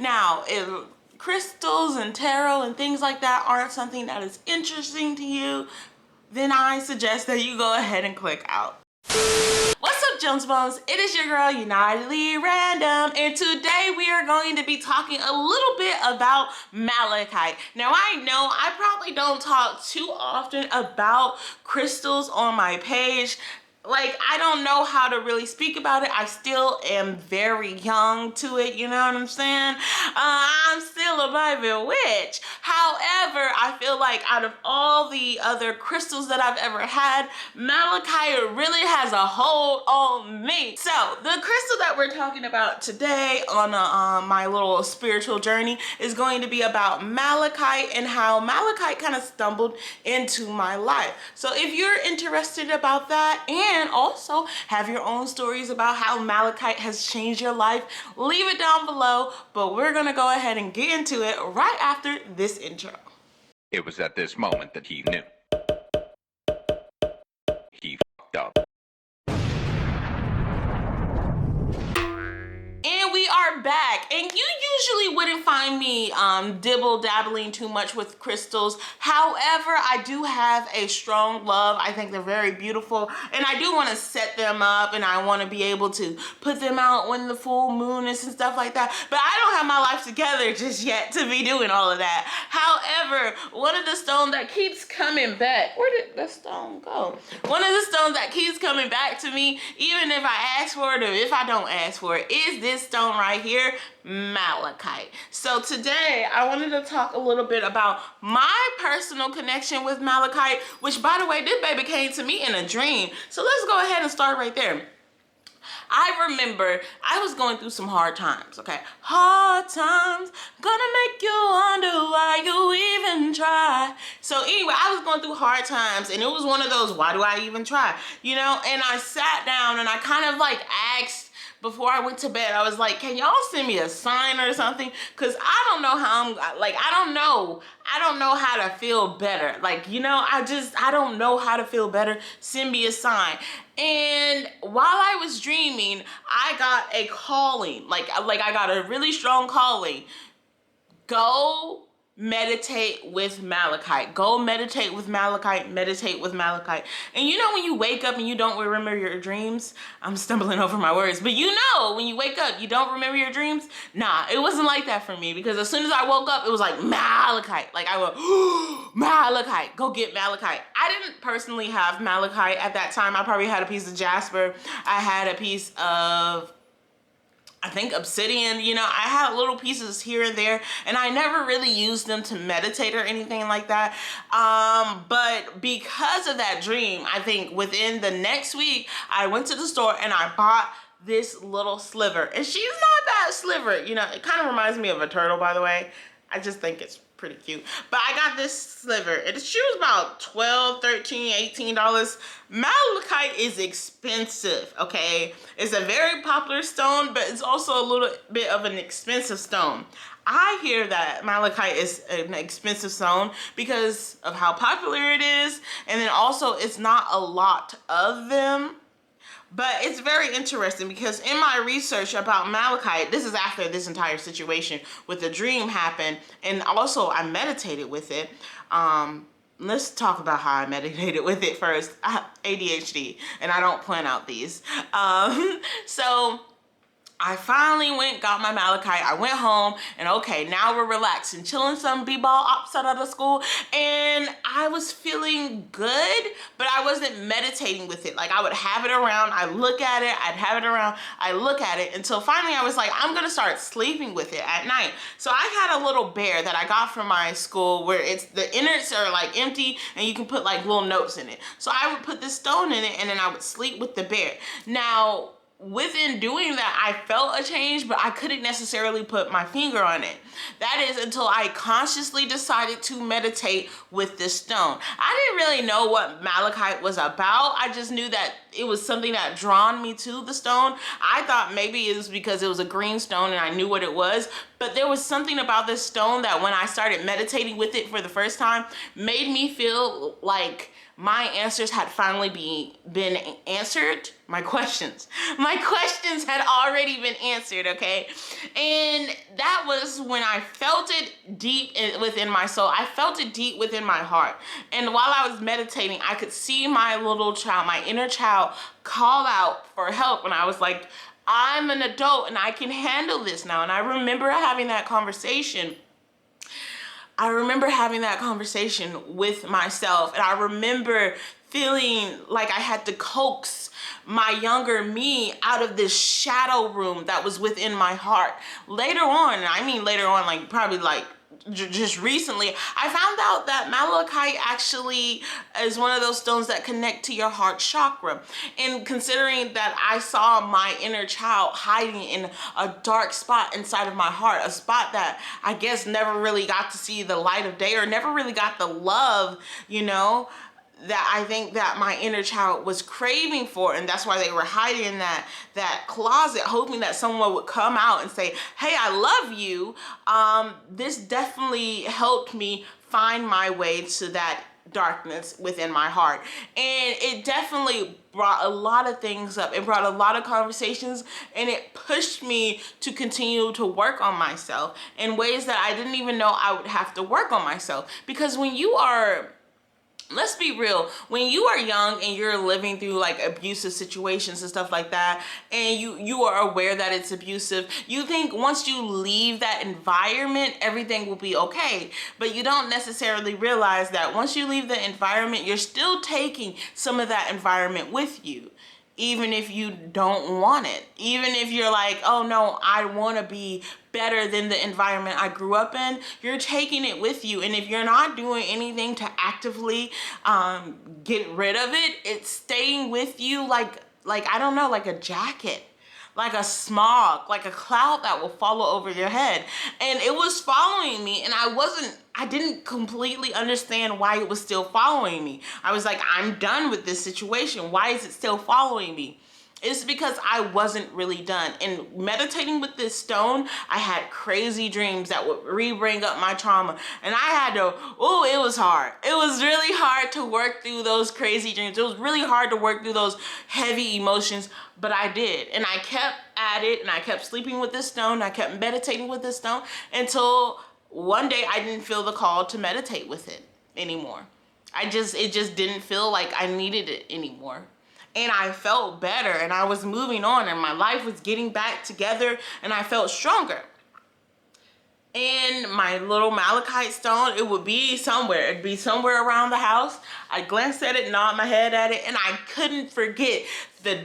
Now, if crystals and tarot and things like that aren't something that is interesting to you, then I suggest that you go ahead and click out. What's up, Jones Bones? It is your girl, Unitedly Random, and today we are going to be talking a little bit about malachite. Now, I know I probably don't talk too often about crystals on my page. Like, I don't know how to really speak about it. I still am very young to it, you know what I'm saying? I'm still a baby witch. However, I feel like out of all the other crystals that I've ever had, malachite really has a hold on me. So, the crystal that we're talking about today on my little spiritual journey is going to be about malachite and how malachite kind of stumbled into my life. So, if you're interested about that and also have your own stories about how malachite has changed your life, leave it down below, but we're gonna go ahead and get into it right after this intro. It was at this moment that he knew. He fucked up. And we are back, and you usually wouldn't find me dibble-dabbling too much with crystals. However, I do have a strong love. I think they're very beautiful, and I do want to set them up, and I want to be able to put them out when the full moon is and stuff like that. But I don't have my life together just yet to be doing all of that. However, one of the stones that keeps coming back, where did the stone go? One of the stones that keeps coming back to me, even if I ask for it or if I don't ask for it, is this stone right here, malachite. So today I wanted to talk a little bit about my personal connection with malachite, which, by the way, this baby came to me in a dream. So let's go ahead and start right there. I remember I was going through some hard times, okay? Hard times, gonna make you wonder why you even try. So anyway, I was going through hard times, and it was one of those, why do I even try? You know, and I sat down and I kind of like asked, before I went to bed, I was like, can y'all send me a sign or something? Because I don't know how I'm, like, I don't know how to feel better. Like, you know, I don't know how to feel better. Send me a sign. And while I was dreaming, I got a calling. Like I got a really strong calling. Go meditate with malachite. Go meditate with malachite. Meditate with malachite. And you know when you wake up and you don't remember your dreams? I'm stumbling over my words. But you know when you wake up, you don't remember your dreams? Nah, it wasn't like that for me, because as soon as I woke up, it was like malachite. Like I went, malachite. Go get malachite. I didn't personally have malachite at that time. I probably had a piece of jasper. I had a piece of, I think, obsidian. You know, I had little pieces here and there, and I never really used them to meditate or anything like that. But because of that dream, I think within the next week, I went to the store and I bought this little sliver. And she's not that sliver. You know, it kind of reminds me of a turtle, by the way. I just think it's pretty cute. But I got this sliver. She was about $12, $13, $18. Malachite is expensive, okay? It's a very popular stone, but it's also a little bit of an expensive stone. I hear that malachite is an expensive stone because of how popular it is, and then also it's not a lot of them. But it's very interesting because in my research about malachite, this is after this entire situation with the dream happened, and also I meditated with it. Let's talk about how I meditated with it first. I have ADHD, and I don't plan out these. So I finally got my malachite. I went home, and okay, now we're relaxing, chilling some b-ball outside of the school, and I was feeling good, but I wasn't meditating with it. Like, I would have it around, I look at it, I'd have it around, I look at it, until finally I was like, I'm gonna start sleeping with it at night. So I had a little bear that I got from my school where the innards are like empty, and you can put like little notes in it. So I would put this stone in it, and then I would sleep with the bear. Now, within doing that, I felt a change, but I couldn't necessarily put my finger on it. That is until I consciously decided to meditate with this stone. I didn't really know what malachite was about. I just knew that it was something that drawn me to the stone. I thought maybe it was because it was a green stone and I knew what it was, but there was something about this stone that when I started meditating with it for the first time made me feel like my answers had finally been answered. My questions had already been answered, okay? And that was when I felt it deep within my soul. I felt it deep within my heart. And while I was meditating, I could see my little child, my inner child, call out for help. And I was like, I'm an adult and I can handle this now. And I remember having that conversation. I remember having that conversation with myself, and I remember feeling like I had to coax my younger me out of this shadow room that was within my heart. Later on, I mean later on, like probably like just recently, I found out that Malachite actually is one of those stones that connect to your heart chakra. And considering that I saw my inner child hiding in a dark spot inside of my heart, a spot that I guess never really got to see the light of day or never really got the love, you know, that I think that my inner child was craving for, and that's why they were hiding in that closet, hoping that someone would come out and say, hey, I love you. This definitely helped me find my way to that darkness within my heart. And it definitely brought a lot of things up. It brought a lot of conversations, and it pushed me to continue to work on myself in ways that I didn't even know I would have to work on myself. Because when you are, let's be real, when you are young and you're living through like abusive situations and stuff like that, and you are aware that it's abusive, you think once you leave that environment, everything will be okay. But you don't necessarily realize that once you leave the environment, you're still taking some of that environment with you. Even if you don't want it, even if you're like, oh no, I want to be better than the environment I grew up in, you're taking it with you. And if you're not doing anything to actively get rid of it, it's staying with you like I don't know, like a jacket, like a smog, like a cloud that will follow over your head. And it was following me, and I didn't completely understand why it was still following me. I was like, I'm done with this situation. Why is it still following me? It's because I wasn't really done. And meditating with this stone, I had crazy dreams that would re-bring up my trauma. And I had to, it was hard. It was really hard to work through those crazy dreams. It was really hard to work through those heavy emotions, but I did. And I kept at it, and I kept sleeping with this stone. I kept meditating with this stone until one day I didn't feel the call to meditate with it anymore. It just didn't feel like I needed it anymore. And I felt better, and I was moving on, and my life was getting back together, and I felt stronger. And my little Malachite stone, it would be somewhere. It'd be somewhere around the house. I glanced at it, nod my head at it, and I couldn't forget the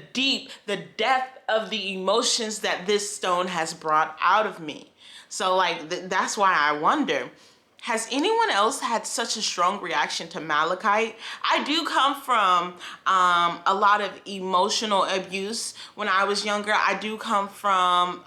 depth of the emotions that this stone has brought out of me. So like, that's why I wonder, has anyone else had such a strong reaction to Malachite? I do come from a lot of emotional abuse when I was younger. I do come from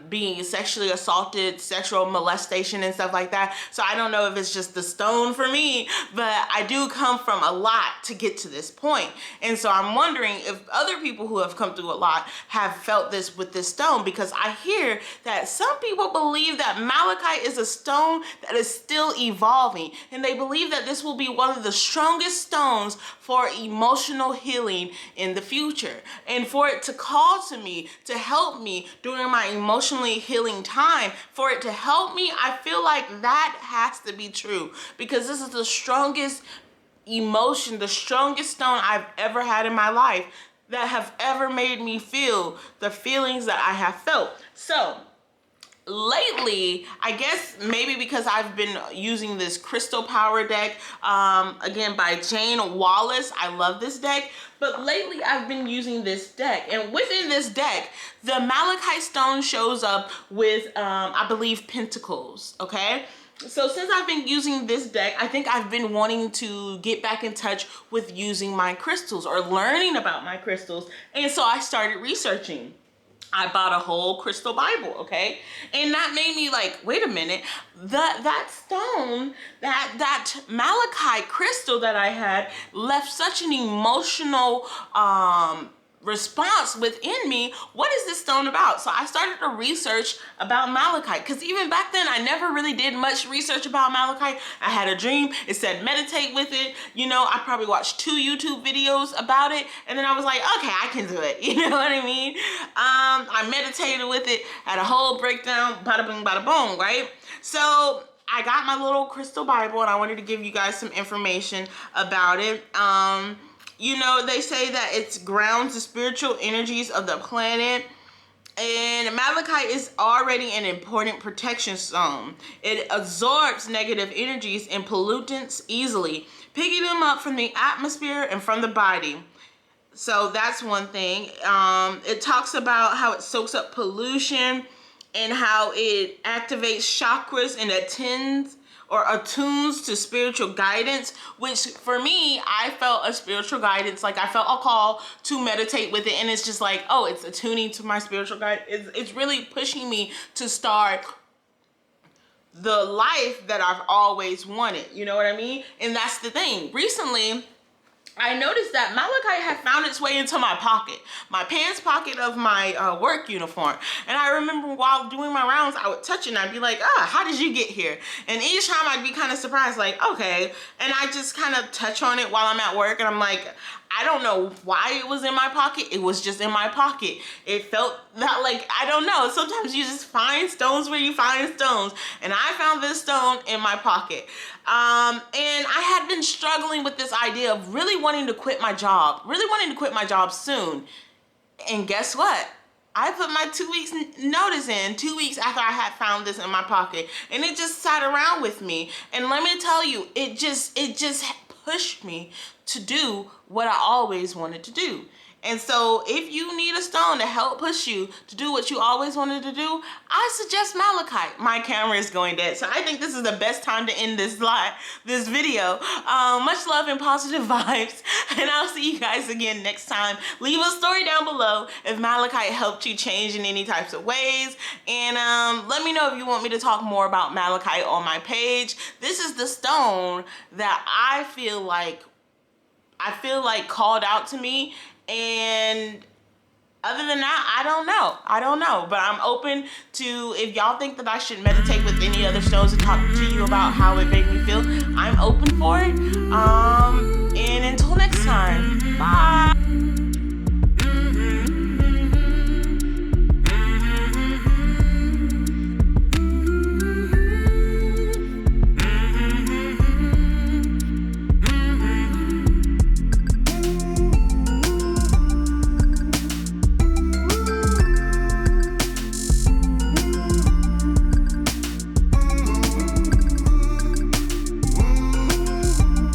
being sexually assaulted, sexual molestation and stuff like that. So I don't know if it's just the stone for me, but I do come from a lot to get to this point. And so I'm wondering if other people who have come through a lot have felt this with this stone, because I hear that some people believe that Malachite is a stone that is still evolving, and they believe that this will be one of the strongest stones for emotional healing in the future. And for it to call to me, to help me during my emotionally healing time, for it to help me, I feel like that has to be true, because this is the strongest emotion, the strongest stone I've ever had in my life that have ever made me feel the feelings that I have felt. So lately, I guess maybe because I've been using this Crystal Power deck, again by Jane Wallace. I love this deck, but lately I've been using this deck, and within this deck, the Malachite stone shows up with, I believe, pentacles, okay? So since I've been using this deck, I think I've been wanting to get back in touch with using my crystals or learning about my crystals, and so I started researching. I bought a whole crystal Bible, okay? And that made me like, wait a minute, that stone, that Malachite crystal that I had left such an emotional response within me. What is this stone about? So I started to research about Malachite, because even back then I never really did much research about Malachite. I had a dream, it said meditate with it, you know. I probably watched 2 YouTube videos about it, and then I was like, okay, I can do it, you know what I mean? I meditated with it, had a whole breakdown, bada bing bada boom, right? So I got my little crystal Bible, and I wanted to give you guys some information about it. You know, they say that it grounds the spiritual energies of the planet. And Malachite is already an important protection stone. It absorbs negative energies and pollutants easily, picking them up from the atmosphere and from the body. So that's one thing. It talks about how it soaks up pollution and how it activates chakras and attunes to spiritual guidance, which for me, I felt a spiritual guidance. Like I felt a call to meditate with it, and it's just like, oh, it's attuning to my spiritual guide. It's really pushing me to start the life that I've always wanted. You know what I mean? And that's the thing. Recently, I noticed that Malachite had found its way into my pocket, my pants pocket of my work uniform. And I remember while doing my rounds, I would touch it and I'd be like, how did you get here? And each time I'd be kind of surprised, like, okay. And I just kind of touch on it while I'm at work, and I'm like, I don't know why it was in my pocket. It was just in my pocket. It felt that, like, I don't know. Sometimes you just find stones where you find stones. And I found this stone in my pocket. And I had been struggling with this idea of really wanting to quit my job soon. And guess what? I put my 2 weeks notice in 2 weeks after I had found this in my pocket, and it just sat around with me. And let me tell you, it just pushed me to do what I always wanted to do. And so if you need a stone to help push you to do what you always wanted to do, I suggest Malachite. My camera is going dead, so I think this is the best time to end this video. Much love and positive vibes, and I'll see you guys again next time. Leave a story down below if Malachite helped you change in any types of ways, and let me know if you want me to talk more about Malachite on my page. This is the stone that I feel like called out to me. And other than that, I don't know, but I'm open to, if y'all think that I should meditate with any other stones and talk to you about how it made me feel, I'm open for it. And until next time, bye.